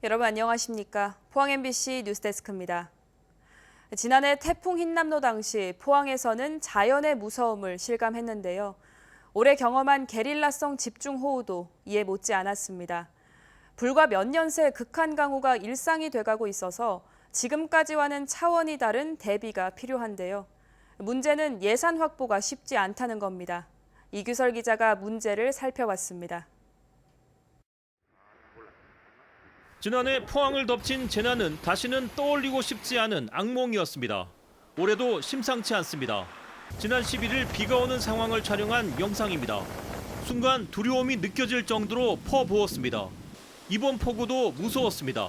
여러분 안녕하십니까? 포항 MBC 뉴스데스크입니다. 지난해 태풍 흰남노 당시 포항에서는 자연의 무서움을 실감했는데요. 올해 경험한 게릴라성 집중호우도 이에 못지 않았습니다. 불과 몇 년 새 극한 강우가 일상이 돼가고 있어서 지금까지와는 차원이 다른 대비가 필요한데요. 문제는 예산 확보가 쉽지 않다는 겁니다. 이규설 기자가 문제를 살펴봤습니다. 지난해 포항을 덮친 재난은 다시는 떠올리고 싶지 않은 악몽이었습니다. 올해도 심상치 않습니다. 지난 11일 비가 오는 상황을 촬영한 영상입니다. 순간 두려움이 느껴질 정도로 퍼부었습니다. 이번 폭우도 무서웠습니다.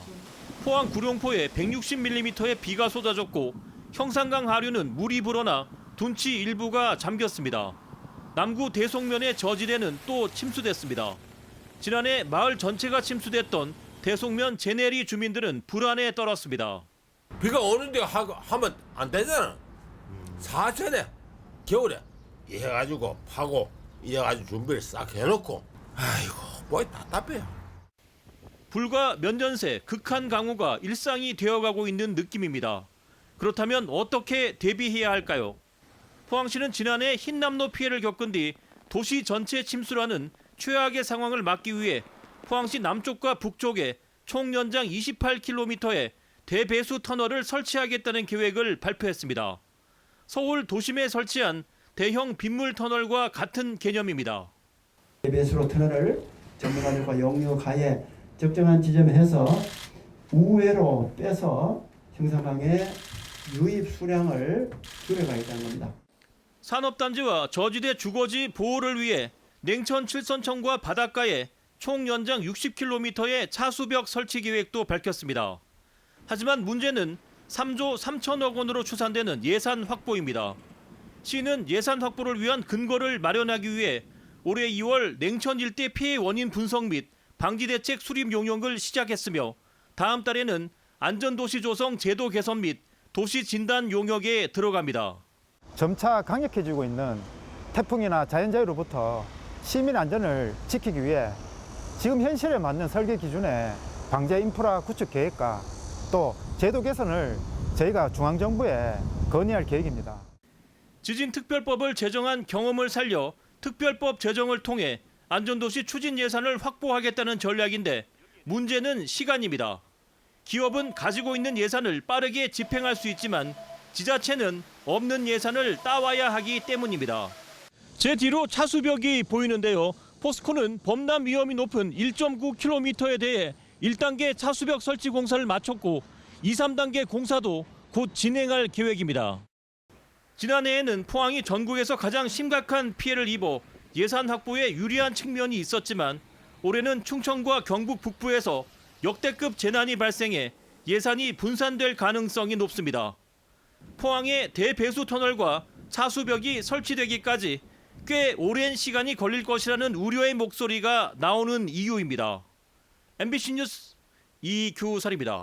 포항 구룡포에 160mm의 비가 쏟아졌고 형산강 하류는 물이 불어나 둔치 일부가 잠겼습니다. 남구 대송면의 저지대는 또 침수됐습니다. 지난해 마을 전체가 침수됐던 대송면 제네리 주민들은 불안에 떨었습니다. 비가 오는데 하면 안 되잖아. 사천에 겨울에 이래가지고 파고 이래가지고 준비를 싹 해놓고 아이고 뭐 답답해요. 불과 몇 년 새 극한 강우가 일상이 되어가고 있는 느낌입니다. 그렇다면 어떻게 대비해야 할까요? 포항시는 지난해 흰남노 피해를 겪은 뒤 도시 전체 침수라는 최악의 상황을 막기 위해 포항시 남쪽과 북쪽에 총 연장 28km의 대배수 터널을 설치하겠다는 계획을 발표했습니다. 서울 도심에 설치한 대형 빗물 터널과 같은 개념입니다. 대배수로 터널을 전문가들과 용역하에 적정한 지점에 해서 우회로 빼서 형산강의 유입 수량을 줄여가겠다는 겁니다. 산업단지와 저지대 주거지 보호를 위해 냉천 칠선천과 바닷가에 총 연장 60km의 차수벽 설치 계획도 밝혔습니다. 하지만 문제는 3조 3천억 원으로 추산되는 예산 확보입니다. 시는 예산 확보를 위한 근거를 마련하기 위해 올해 2월 냉천 일대 피해 원인 분석 및 방지대책 수립 용역을 시작했으며 다음 달에는 안전도시 조성 제도 개선 및 도시 진단 용역에 들어갑니다. 점차 강력해지고 있는 태풍이나 자연재해로부터 시민 안전을 지키기 위해 지금 현실에 맞는 설계 기준의 방제 인프라 구축 계획과 또 제도 개선을 저희가 중앙정부에 건의할 계획입니다. 지진특별법을 제정한 경험을 살려 특별법 제정을 통해 안전도시 추진 예산을 확보하겠다는 전략인데 문제는 시간입니다. 기업은 가지고 있는 예산을 빠르게 집행할 수 있지만 지자체는 없는 예산을 따와야 하기 때문입니다. 제 뒤로 차수벽이 보이는데요. 포스코는 범람 위험이 높은 1.9km에 대해 1단계 차수벽 설치 공사를 마쳤고 2, 3단계 공사도 곧 진행할 계획입니다. 지난해에는 포항이 전국에서 가장 심각한 피해를 입어 예산 확보에 유리한 측면이 있었지만 올해는 충청과 경북 북부에서 역대급 재난이 발생해 예산이 분산될 가능성이 높습니다. 포항의 대배수 터널과 차수벽이 설치되기까지 꽤 오랜 시간이 걸릴 것이라는 우려의 목소리가 나오는 이유입니다. MBC 뉴스 이규설입니다.